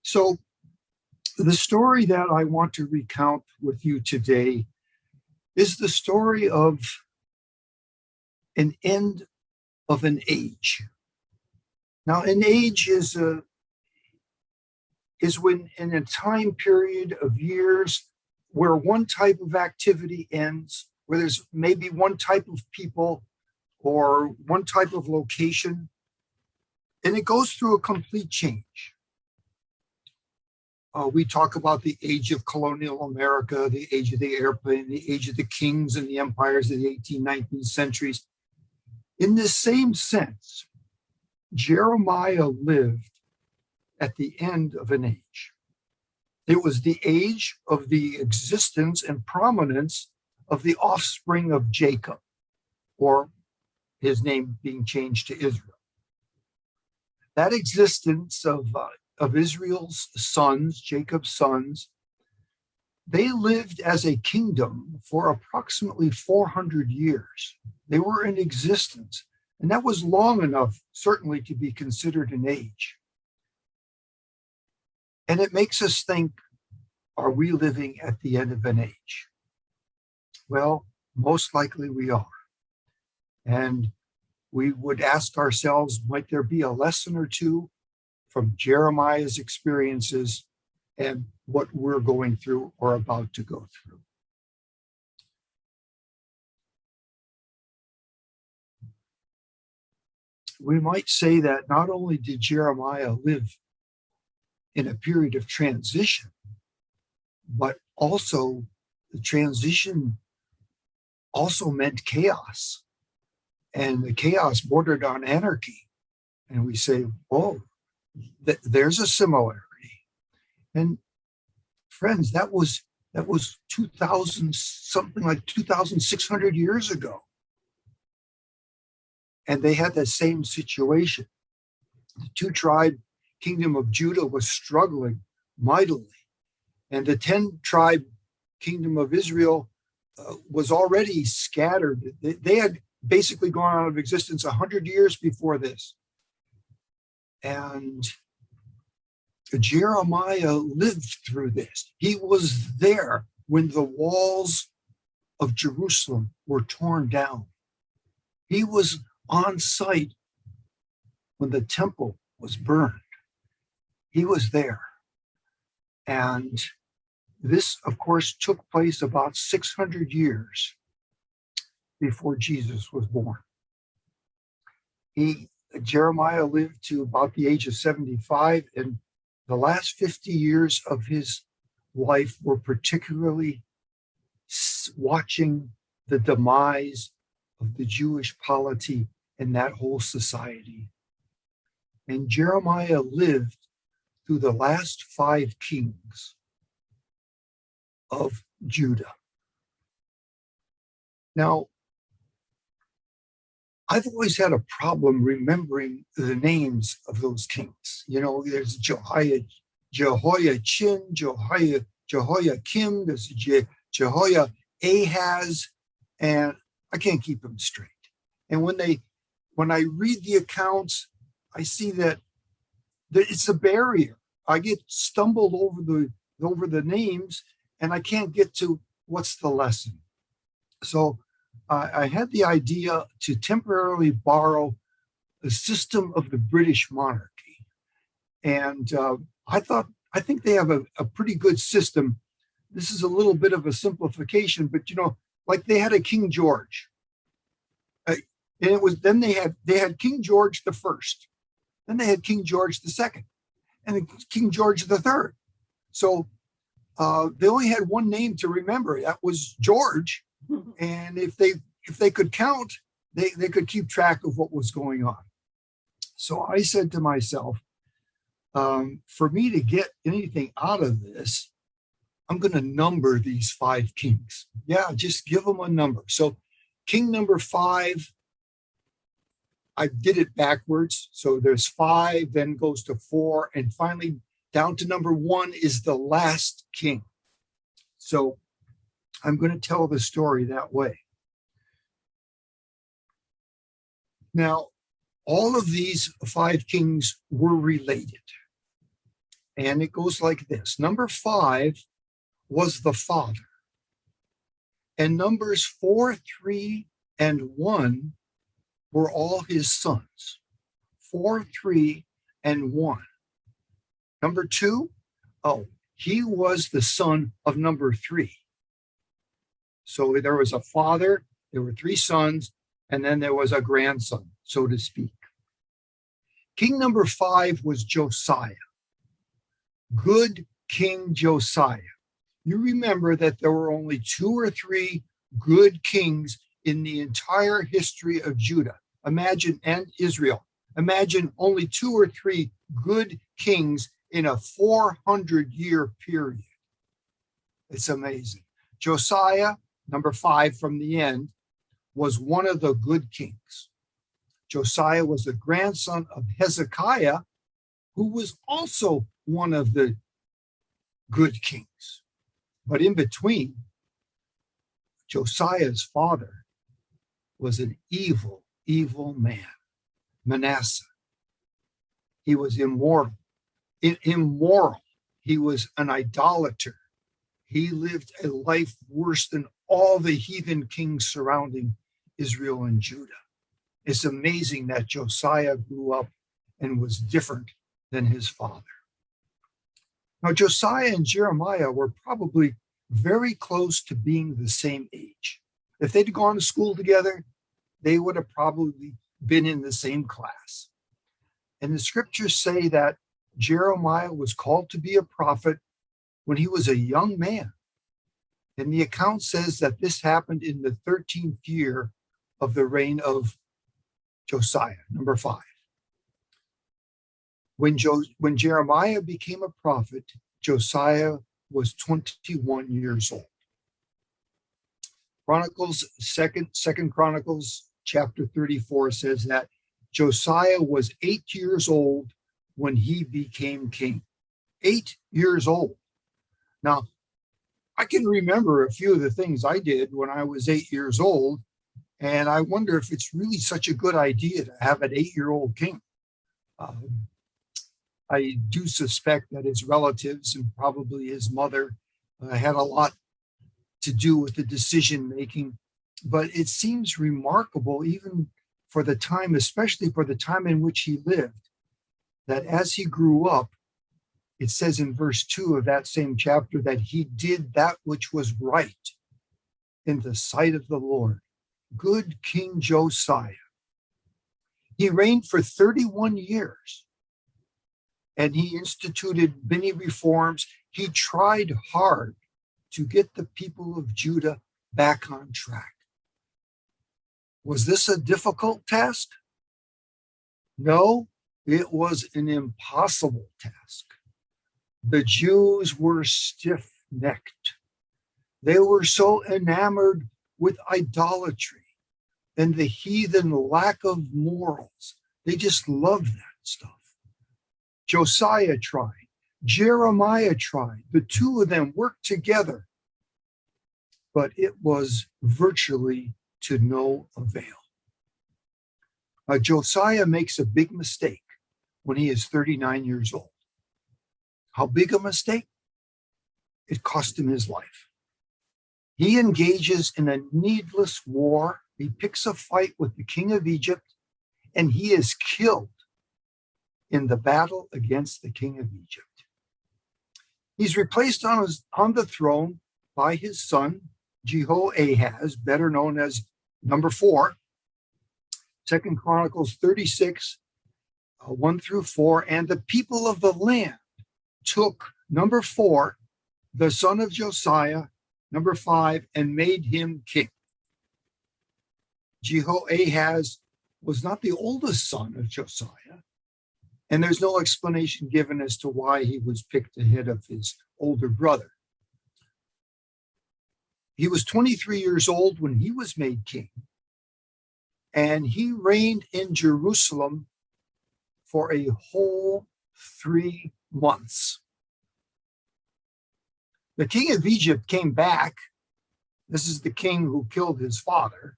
So the story that I want to recount with you today is the story of an end of an age. Now, an age is when in a time period of years where one type of activity ends, where there's maybe one type of people or one type of location, and it goes through a complete change. We talk about the age of colonial America, the age of the airplane, the age of the kings and the empires of the 18th, 19th centuries. In this same sense, Jeremiah lived at the end of an age. It was the age of the existence and prominence of the offspring of Jacob, or his name being changed to Israel. That existence of Israel's sons, Jacob's sons, they lived as a kingdom for approximately 400 years. They were in existence, and that was long enough, certainly, to be considered an age. And it makes us think, are we living at the end of an age? Well, most likely we are. And we would ask ourselves, might there be a lesson or two from Jeremiah's experiences and what we're going through or about to go through? We might say that not only did Jeremiah live in a period of transition, but also the transition also meant chaos. And the chaos bordered on anarchy. And we say, oh, there's a similarity. And friends, that was 2,000, something like 2,600 years ago. And they had that same situation. The two-tribe kingdom of Judah was struggling mightily. And the 10-tribe kingdom of Israel was already scattered. They had basically gone out of existence 100 years before this. And Jeremiah lived through this. He was there when the walls of Jerusalem were torn down. He was on site when the temple was burned. He was there. And this, of course, took place about 600 years before Jesus was born. Jeremiah lived to about the age of 75, and the last 50 years of his life were particularly watching the demise of the Jewish polity and that whole society. And Jeremiah lived through the last 5 kings of Judah. Now, I've always had a problem remembering the names of those kings. You know, there's Jehoiachin, Jehoiakim, there's Jehoiahaz, and I can't keep them straight. And when I read the accounts, I see that it's a barrier. I get stumbled over the names, and I can't get to what's the lesson. So I had the idea to temporarily borrow the system of the British monarchy. And I think they have a pretty good system. This is a little bit of a simplification, but like they had a King George. And it was then they had King George the First, then they had King George the Second, and King George the Third. So they only had one name to remember. That was George. And if they could count, they could keep track of what was going on. So I said to myself, for me to get anything out of this, I'm going to number these 5 kings. Yeah, just give them a number. So king number 5, I did it backwards. So there's 5, then goes to 4, and finally down to number 1 is the last king. So I'm going to tell the story that way. Now, all of these 5 kings were related. And it goes like this. Number 5 was the father. And numbers 4, 3, and 1 were all his sons. 4, 3, and 1. Number 2, he was the son of number 3. So there was a father, there were 3 sons, and then there was a grandson, so to speak. King number 5 was Josiah. Good King Josiah. You remember that there were only 2 or 3 good kings in the entire history of Judah. And Israel. Imagine only 2 or 3 good kings in a 400-year period. It's amazing. Josiah, number 5 from the end, was one of the good kings. Josiah was the grandson of Hezekiah, who was also one of the good kings. But in between, Josiah's father was an evil, evil man, Manasseh. He was immoral. He was an idolater. He lived a life worse than all the heathen kings surrounding Israel and Judah. It's amazing that Josiah grew up and was different than his father. Now, Josiah and Jeremiah were probably very close to being the same age. If they'd gone to school together, they would have probably been in the same class. And the scriptures say that Jeremiah was called to be a prophet when he was a young man. And the account says that this happened in the 13th year of the reign of Josiah, number 5. When Jeremiah became a prophet, Josiah was 21 years old. Second Chronicles chapter 34 says that Josiah was 8 years old when he became king. 8 years old. Now, I can remember a few of the things I did when I was 8 years old, and I wonder if it's really such a good idea to have an 8-year-old king. I do suspect that his relatives and probably his mother had a lot to do with the decision making, but it seems remarkable, even for the time, especially for the time in which he lived, that as he grew up, it says in verse 2 of that same chapter that he did that which was right in the sight of the Lord. Good King Josiah. He reigned for 31 years, and he instituted many reforms. He tried hard to get the people of Judah back on track. Was this a difficult task? No, it was an impossible task. The Jews were stiff-necked. They were so enamored with idolatry and the heathen lack of morals. They just loved that stuff. Josiah tried. Jeremiah tried. The two of them worked together. But it was virtually to no avail. Josiah makes a big mistake when he is 39 years old. How big a mistake? It cost him his life. He engages in a needless war. He picks a fight with the king of Egypt, and he is killed in the battle against the king of Egypt. He's replaced on the throne by his son, Jehoahaz, better known as number 4. 2 Chronicles 36, 1 through 4. And the people of the land took number 4, the son of Josiah, number 5, and made him king. Jehoahaz was not the oldest son of Josiah, and there's no explanation given as to why he was picked ahead of his older brother. He was 23 years old when he was made king, and he reigned in Jerusalem for a whole 3 months. The king of Egypt came back. This is the king who killed his father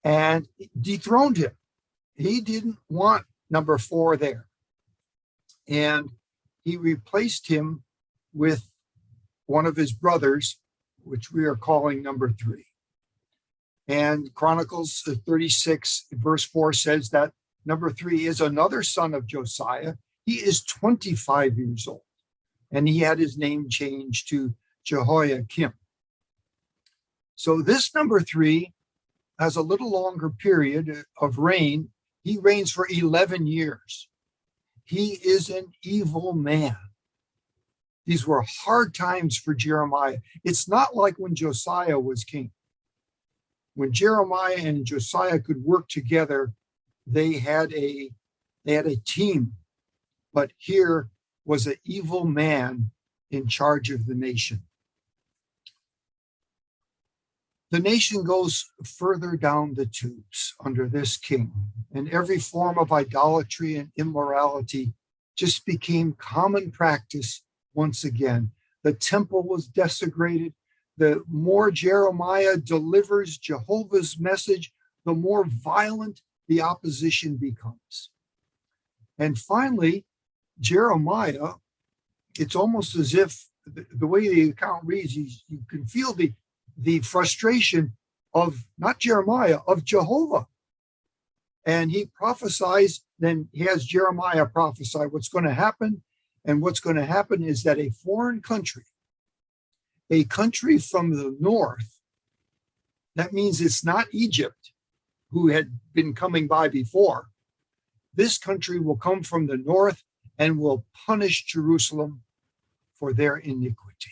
and dethroned him. He didn't want number 4 there. And he replaced him with one of his brothers, which we are calling number 3. And Chronicles 36, verse 4 says that number 3 is another son of Josiah. He is 25 years old, and he had his name changed to Jehoiakim. So this number 3 has a little longer period of reign. He reigns for 11 years. He is an evil man. These were hard times for Jeremiah. It's not like when Josiah was king. When Jeremiah and Josiah could work together, they had a team. But here was an evil man in charge of the nation. The nation goes further down the tubes under this king, and every form of idolatry and immorality just became common practice once again. The temple was desecrated. The more Jeremiah delivers Jehovah's message, the more violent the opposition becomes. And finally, Jeremiah, it's almost as if the way the account reads, you can feel the frustration of not Jeremiah, of Jehovah. And he prophesies, then he has Jeremiah prophesy what's going to happen. And what's going to happen is that a foreign country, a country from the north, that means it's not Egypt, who had been coming by before. This country will come from the north and will punish Jerusalem for their iniquity.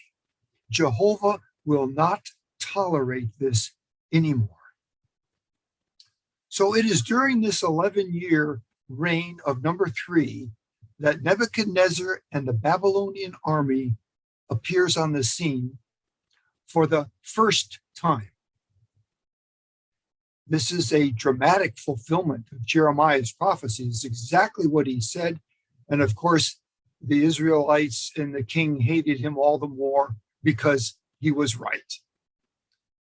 Jehovah will not tolerate this anymore. So it is during this 11-year reign of number 3 that Nebuchadnezzar and the Babylonian army appears on the scene for the first time. This is a dramatic fulfillment of Jeremiah's prophecy. It's exactly what he said. And of course, the Israelites and the king hated him all the more because he was right.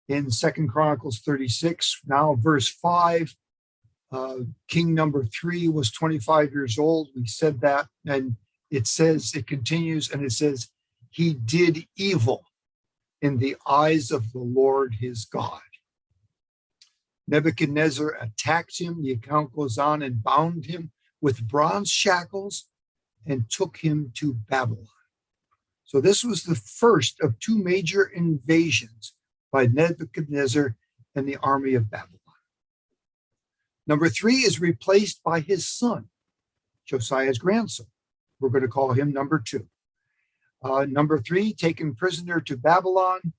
In 2 Chronicles 36, now verse 5, king number 3 was 25 years old. We said that, and it continues, and it says, he did evil in the eyes of the Lord his God. Nebuchadnezzar attacked him, the account goes on, and bound him with bronze shackles and took him to Babylon. So this was the first of 2 major invasions by Nebuchadnezzar and the army of Babylon. Number 3 is replaced by his son, Josiah's grandson. We're going to call him number 2. Number 3 taken prisoner to Babylon,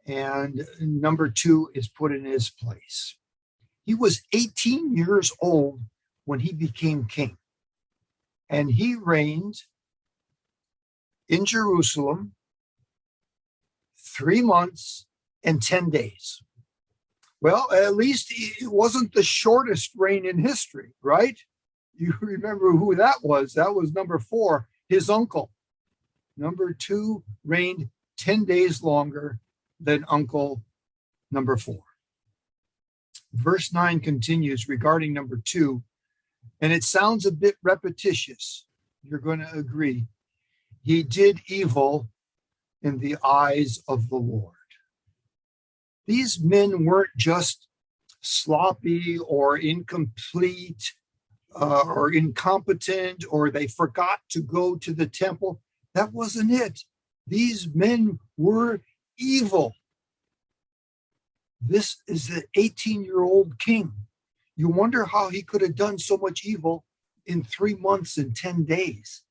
and number 2 is put in his place. He was 18 years old when he became king, and he reigned in Jerusalem 3 months and 10 days. Well, at least it wasn't the shortest reign in history, right? You remember who that was. That was number 4, his uncle. Number 2 reigned 10 days longer than uncle number 4. Verse 9 continues regarding number 2, and it sounds a bit repetitious. You're going to agree. He did evil in the eyes of the Lord. These men weren't just sloppy or incomplete or incompetent, or they forgot to go to the temple. That wasn't it. These men were evil. This is the 18-year-old king. You wonder how he could have done so much evil in 3 months and 10 days.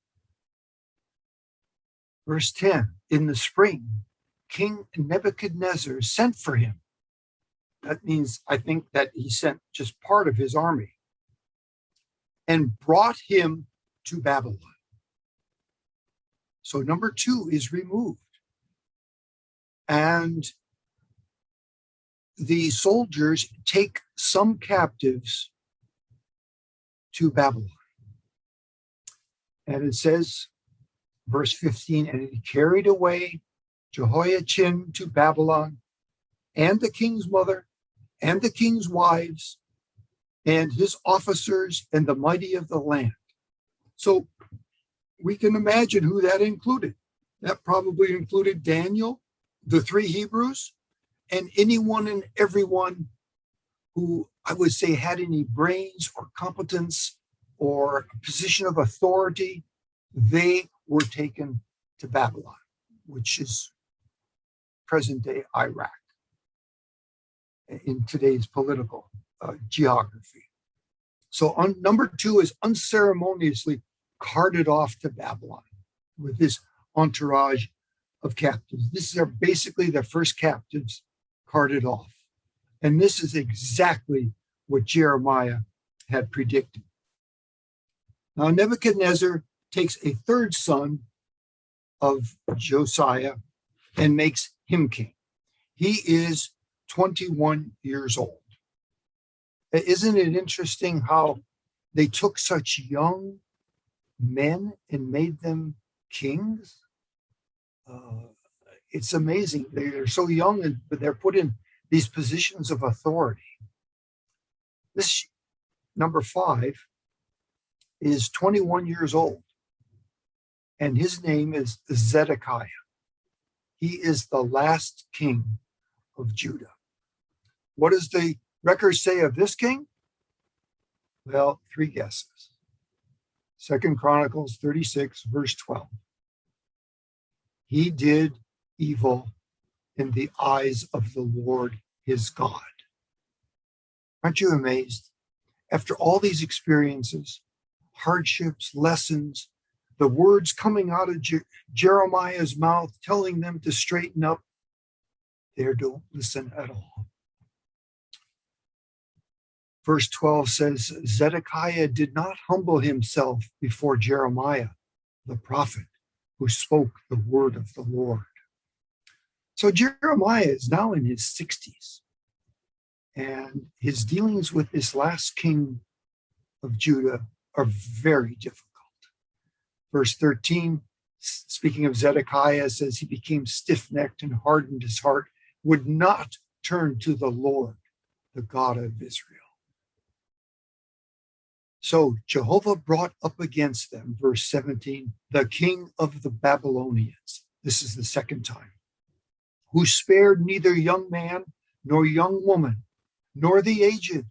Verse 10, in the spring, King Nebuchadnezzar sent for him. That means, I think, that he sent just part of his army and brought him to Babylon. So number 2 is removed. And the soldiers take some captives to Babylon. And it says, verse 15, and he carried away Jehoiachin to Babylon, and the king's mother, and the king's wives, and his officers, and the mighty of the land. So we can imagine who that included. That probably included Daniel, the three Hebrews, and anyone and everyone who I would say had any brains or competence or a position of authority. They were taken to Babylon, which is present-day Iraq in today's political geography. So number 2 is unceremoniously carted off to Babylon with this entourage of captives. This is basically the first captives carted off. And this is exactly what Jeremiah had predicted. Now, Nebuchadnezzar takes a third son of Josiah and makes him king. He is 21 years old. Isn't it interesting how they took such young men and made them kings? It's amazing. They're so young, but they're put in these positions of authority. This number 5 is 21 years old, and his name is Zedekiah. He is the last king of Judah. What does the records say of this king? Well, 3 guesses. 2 Chronicles 36, verse 12. He did evil in the eyes of the Lord his God. Aren't you amazed? After all these experiences, hardships, lessons, the words coming out of Jeremiah's mouth, telling them to straighten up, they don't listen at all. Verse 12 says, Zedekiah did not humble himself before Jeremiah, the prophet, who spoke the word of the Lord. So Jeremiah is now in his 60s, and his dealings with this last king of Judah are very difficult. Verse 13, speaking of Zedekiah, says he became stiff-necked and hardened his heart, would not turn to the Lord, the God of Israel. So Jehovah brought up against them, verse 17, the king of the Babylonians. This is the second time. Who spared neither young man nor young woman, nor the aged.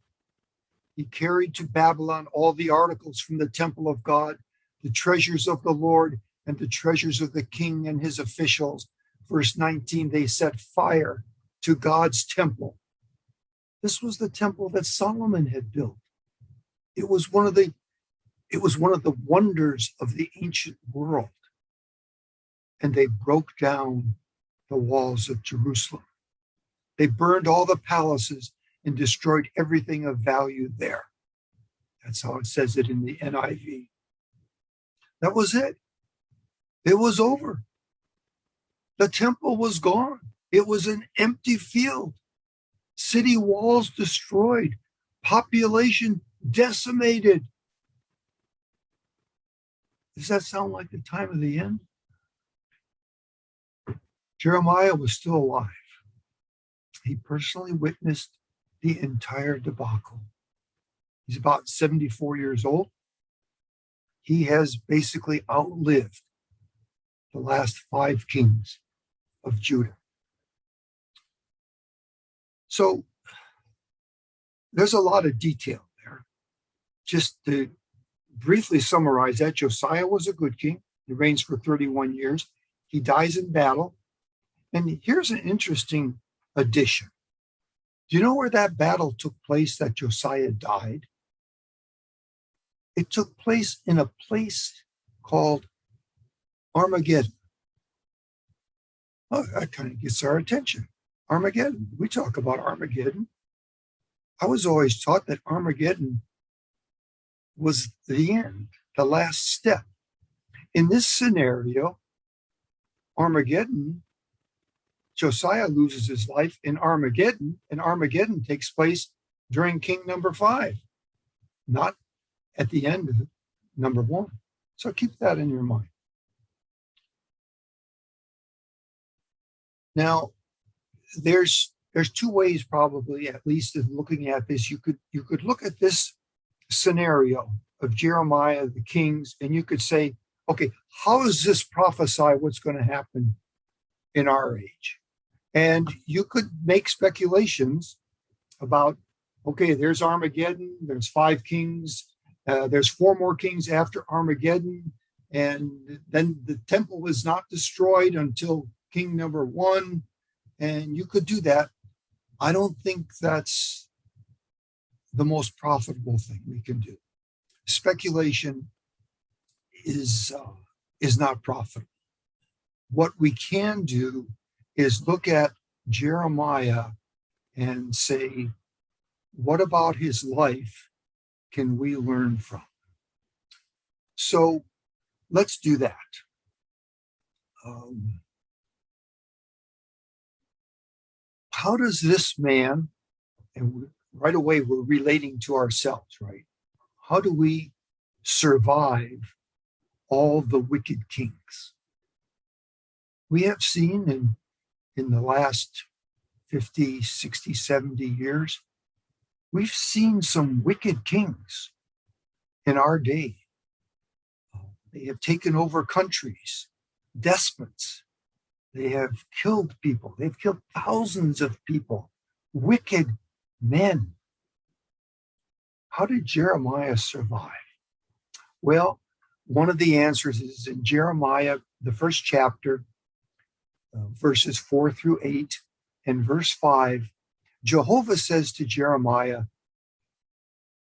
He carried to Babylon all the articles from the temple of God, the treasures of the Lord, and the treasures of the king and his officials. Verse 19, they set fire to God's temple. This was the temple that Solomon had built. It was one of the wonders of the ancient world. And they broke down the walls of Jerusalem. They burned all the palaces and destroyed everything of value there. That's how it says it in the NIV. That was it. It was over. The temple was gone. It was an empty field. City walls destroyed. Population decimated. Does that sound like the time of the end? Jeremiah was still alive. He personally witnessed the entire debacle. He's about 74 years old. He has basically outlived the last 5 kings of Judah. So there's a lot of detail there. Just to briefly summarize that, Josiah was a good king. He reigns for 31 years. He dies in battle. And here's an interesting addition. Do you know where that battle took place that Josiah died? It took place in a place called Armageddon. Oh, that kind of gets our attention. Armageddon. We talk about Armageddon. I was always taught that Armageddon was the end, the last step. In this scenario, Armageddon, Josiah loses his life in Armageddon, and Armageddon takes place during King number 5, not at the end of number 1. So keep that in your mind. Now, there's 2 ways probably, at least, of looking at this. You could look at this scenario of Jeremiah, the kings, and you could say, okay, how does this prophesy what's going to happen in our age? And you could make speculations about, okay, there's Armageddon, there's 5 kings, there's 4 more kings after Armageddon, and then the temple is not destroyed until king number 1, and you could do that. I don't think that's the most profitable thing we can do. Speculation is not profitable. What we can do is look at Jeremiah and say, what about his life can we learn from? So let's do that. How does this man, and right away we're relating to ourselves, right? How do we survive all the wicked kings? We have seen in the last 50, 60, 70 years, we've seen some wicked kings in our day. They have taken over countries, despots. They have killed people. They've killed thousands of people, wicked men. How did Jeremiah survive? Well, one of the answers is in Jeremiah, the first chapter, verses 4 through 8, and verse 5. Jehovah says to Jeremiah,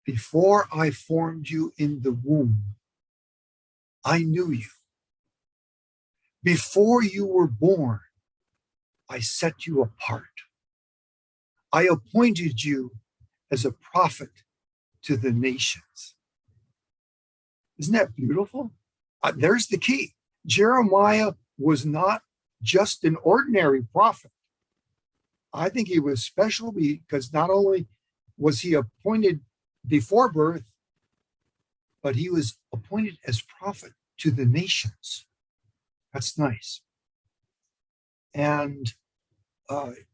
before I formed you in the womb, I knew you. Before you were born, I set you apart. I appointed you as a prophet to the nations. Isn't that beautiful? There's the key. Jeremiah was not just an ordinary prophet. I think he was special because not only was he appointed before birth, but he was appointed as prophet to the nations. That's nice. And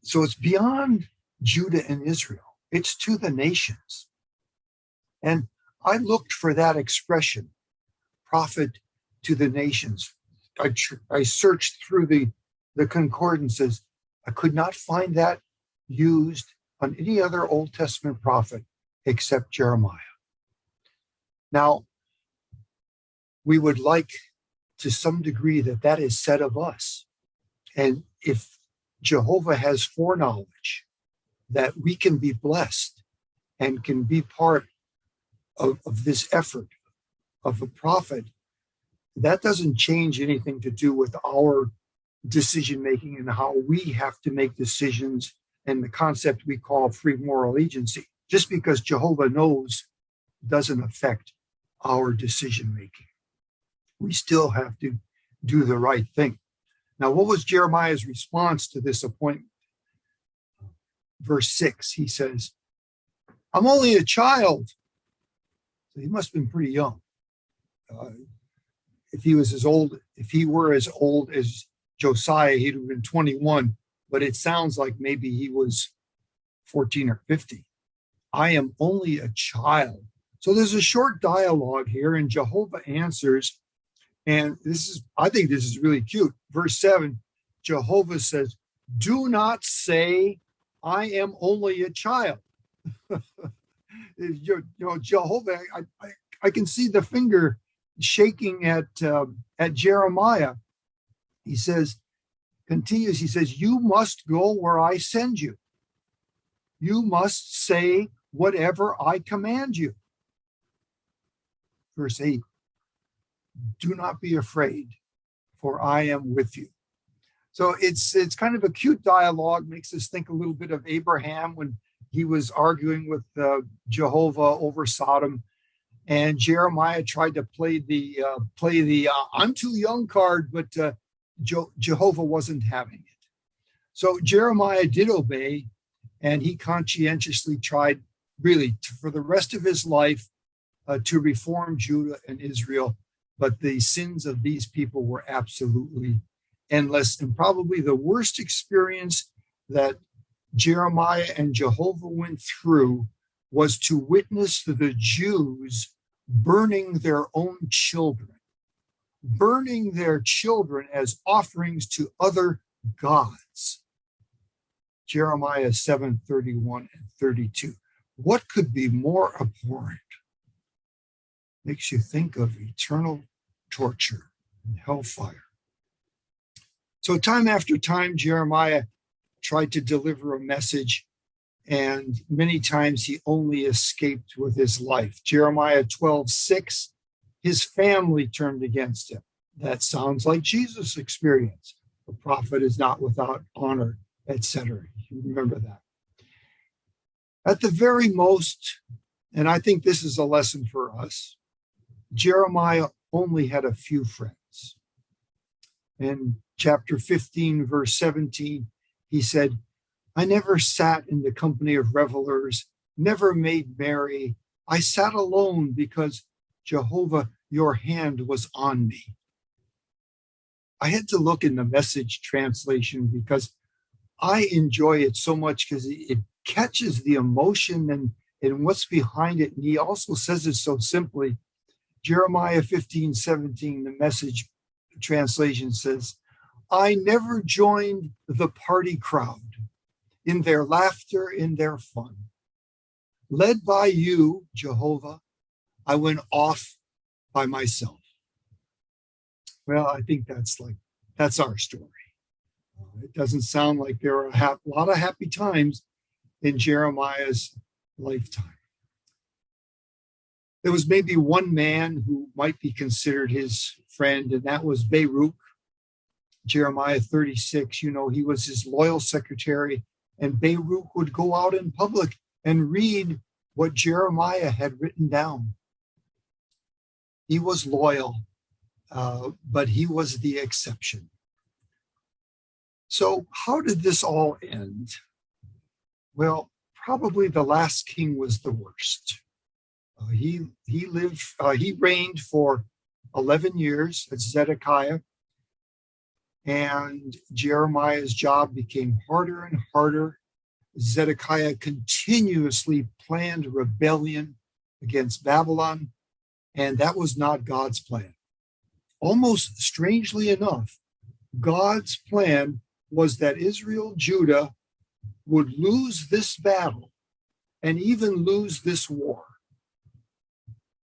so it's beyond Judah and Israel. It's to the nations. And I looked for that expression, prophet to the nations. I searched through the concordances. I could not find that used on any other Old Testament prophet except Jeremiah. Now, we would like to some degree that is said of us. And if Jehovah has foreknowledge that we can be blessed and can be part of this effort of a prophet, that doesn't change anything to do with our decision-making and how we have to make decisions and the concept we call free moral agency. Just because Jehovah knows doesn't affect our decision-making. We still have to do the right thing. Now, what was Jeremiah's response to this appointment? Verse 6, he says, I'm only a child. So he must have been pretty young. If he were as old as Josiah, he'd have been 21, but it sounds like maybe he was 14 or 15. I am only a child. So there's a short dialogue here, and Jehovah answers, and I think this is really cute. Verse 7, Jehovah says, do not say, I am only a child. Jehovah, I can see the finger shaking at Jeremiah. He says, you must go where I send you. You must say whatever I command you. Verse 8, do not be afraid, for I am with you. So it's kind of a cute dialogue, makes us think a little bit of Abraham when he was arguing with Jehovah over Sodom. And Jeremiah tried to play the I'm too young card, but Jehovah wasn't having it. So Jeremiah did obey, and he conscientiously tried for the rest of his life to reform Judah and Israel. But the sins of these people were absolutely endless, and probably the worst experience that Jeremiah and Jehovah went through was to witness the Jews burning their own children. burning their children as offerings to other gods. Jeremiah 7:31 and 32. What could be more abhorrent? Makes you think of eternal torture and hellfire. So time after time, Jeremiah tried to deliver a message, and many times he only escaped with his life. Jeremiah 12:6, his family turned against him. That sounds like Jesus' experience. The prophet is not without honor, etc. You remember that. At the very most, and I think this is a lesson for us, Jeremiah only had a few friends. In chapter 15, verse 17, he said, I never sat in the company of revelers, never made merry. I sat alone because Jehovah, your hand was on me. I had to look in the Message translation because I enjoy it so much because it catches the emotion and what's behind it. And he also says it so simply. Jeremiah 15:17, the Message translation says, I never joined the party crowd in their laughter, in their fun. Led by you, Jehovah, I went off by myself. Well, I think that's our story. It doesn't sound like there are a lot of happy times in Jeremiah's lifetime. There was maybe one man who might be considered his friend, and that was Baruch. Jeremiah 36, he was his loyal secretary, and Baruch would go out in public and read what Jeremiah had written down. He was loyal, but he was the exception. So how did this all end? Well, probably the last king was the worst. He reigned for 11 years as Zedekiah, and Jeremiah's job became harder and harder. Zedekiah continuously planned rebellion against Babylon, and that was not God's plan. Almost strangely enough, God's plan was that Israel, Judah, would lose this battle and even lose this war.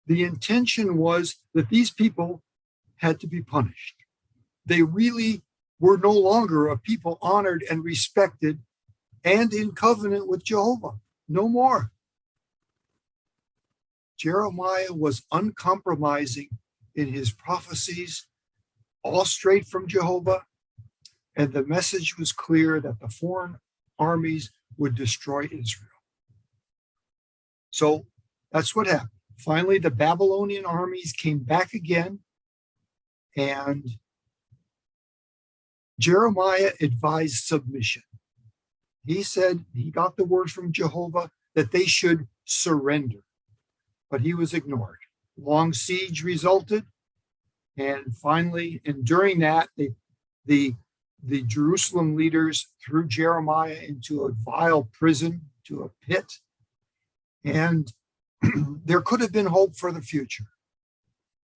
The intention was that these people had to be punished. They really were no longer a people honored and respected and in covenant with Jehovah. No more. Jeremiah was uncompromising in his prophecies, all straight from Jehovah, and the message was clear that the foreign armies would destroy Israel. So that's what happened. Finally, the Babylonian armies came back again, and Jeremiah advised submission. He said he got the word from Jehovah that they should surrender, but he was ignored. Long siege resulted, and finally, and during that, the Jerusalem leaders threw Jeremiah into a vile prison, to a pit, and there could have been hope for the future.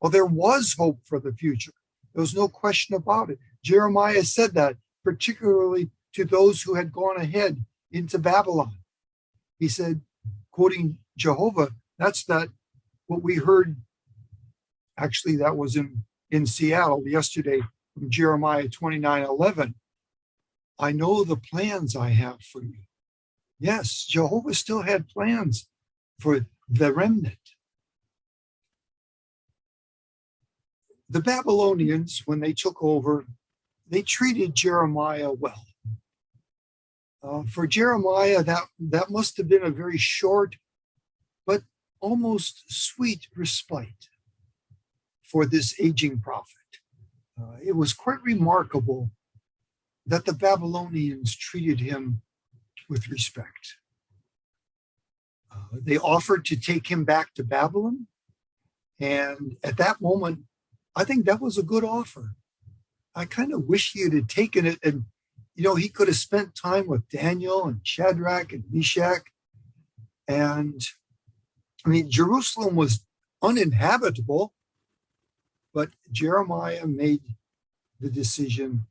Well, there was hope for the future. There was no question about it. Jeremiah said that, particularly to those who had gone ahead into Babylon. He said, quoting Jehovah, that's what we heard. Actually, that was in Seattle yesterday from Jeremiah 29:11. I know the plans I have for you. Yes, Jehovah still had plans for the remnant. The Babylonians, when they took over, they treated Jeremiah well. For Jeremiah, that must have been a very short but almost sweet respite for this aging prophet. It was quite remarkable that the Babylonians treated him with respect. They offered to take him back to Babylon. And at that moment, I think that was a good offer. I kind of wish he had taken it and, he could have spent time with Daniel and Shadrach and Meshach. And Jerusalem was uninhabitable. But Jeremiah made the decision.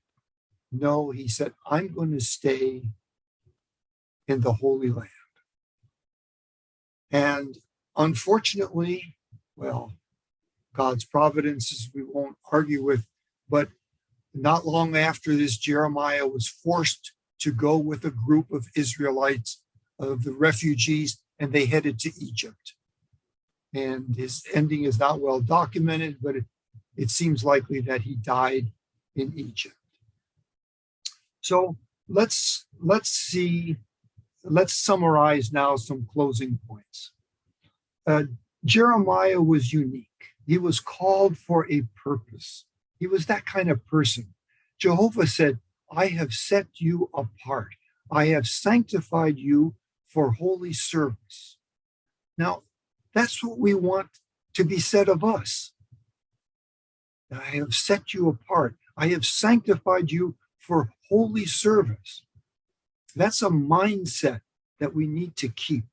No, he said, I'm going to stay in the Holy Land. And unfortunately, well, God's providences we won't argue with, but not long after this, Jeremiah was forced to go with a group of Israelites, of the refugees, and they headed to Egypt. And his ending is not well documented, but it seems likely that he died in Egypt. So let's summarize now some closing points. Jeremiah was unique. He was called for a purpose. He was that kind of person. Jehovah said, I have set you apart. I have sanctified you for holy service. Now, that's what we want to be said of us. I have set you apart. I have sanctified you for holy service. That's a mindset that we need to keep.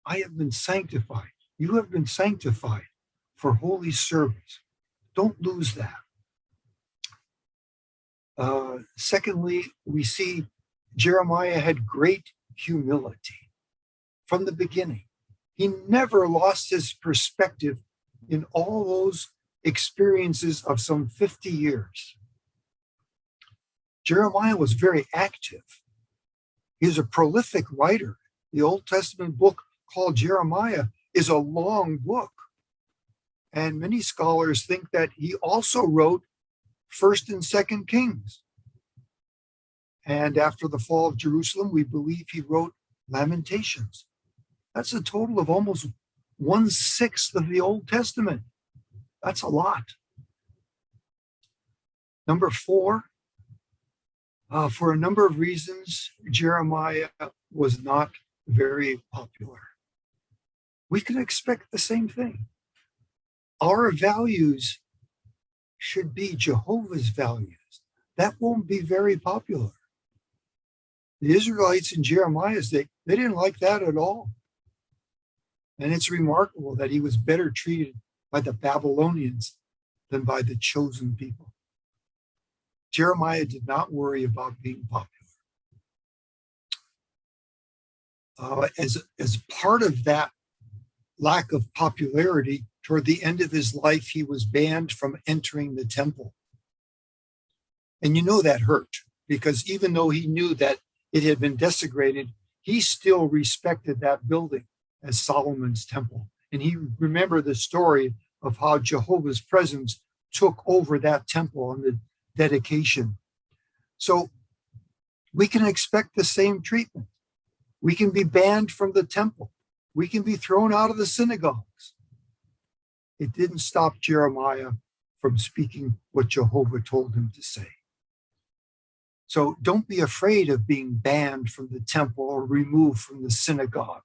I have been sanctified. You have been sanctified for holy service. Don't lose that. Secondly, we see Jeremiah had great humility from the beginning. He never lost his perspective in all those experiences of some 50 years. Jeremiah was very active. He was a prolific writer. The Old Testament book called Jeremiah is a long book. And many scholars think that he also wrote 1st and 2nd Kings. And after the fall of Jerusalem, we believe he wrote Lamentations. That's a total of almost 1/6 of the Old Testament. That's a lot. Number 4, for a number of reasons, Jeremiah was not very popular. We can expect the same thing. Our values should be Jehovah's values. That won't be very popular. The Israelites in Jeremiah's day, they didn't like that at all. And it's remarkable that he was better treated by the Babylonians than by the chosen people. Jeremiah did not worry about being popular. As part of that lack of popularity, toward the end of his life, he was banned from entering the temple. And you know that hurt, because even though he knew that it had been desecrated, he still respected that building as Solomon's temple. And he remembered the story of how Jehovah's presence took over that temple on the dedication. So we can expect the same treatment. We can be banned from the temple. We can be thrown out of the synagogues. It didn't stop Jeremiah from speaking what Jehovah told him to say. So don't be afraid of being banned from the temple or removed from the synagogue.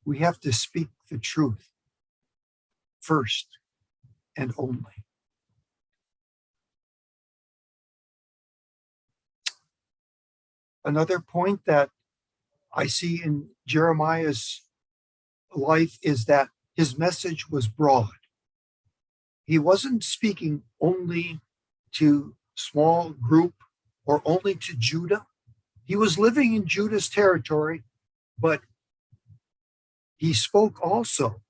We have to speak the truth first and only. Another point that I see in Jeremiah's life is that his message was broad. He wasn't speaking only to small group or only to Judah. He was living in Judah's territory, but he spoke also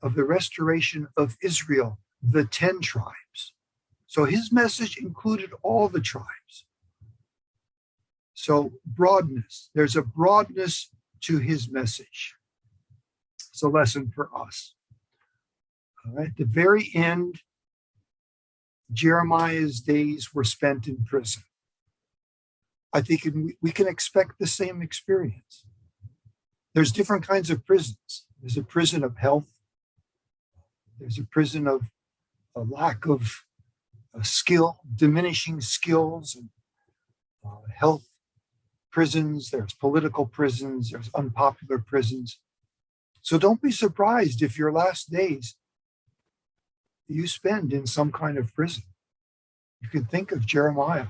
of the restoration of Israel, the 10 tribes. So his message included all the tribes. So broadness, there's a broadness to his message. It's a lesson for us. All right, at the very end, Jeremiah's days were spent in prison. I think we can expect the same experience. There's different kinds of prisons. There's a prison of health. There's a prison of a lack of skill, diminishing skills, and health prisons. There's political prisons. There's unpopular prisons. So don't be surprised if your last days you spend in some kind of prison. You can think of Jeremiah.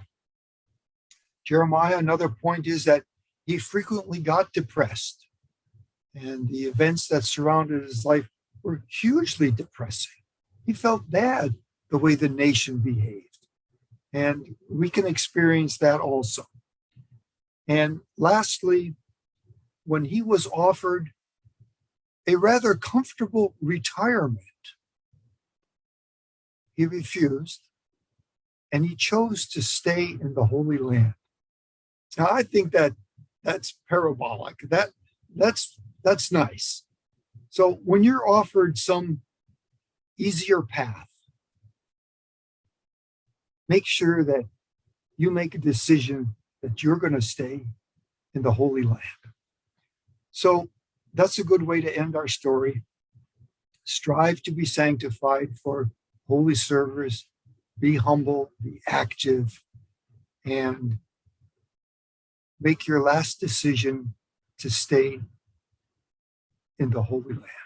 Jeremiah, another point is that he frequently got depressed, and the events that surrounded his life were hugely depressing. He felt bad the way the nation behaved. And we can experience that also. And lastly, when he was offered a rather comfortable retirement, he refused, and he chose to stay in the Holy Land. Now, I think that's parabolic. That's nice. So when you're offered some easier path, make sure that you make a decision that you're going to stay in the Holy Land. So that's a good way to end our story. Strive to be sanctified for holy service. Be humble, be active, and make your last decision to stay in the Holy Land.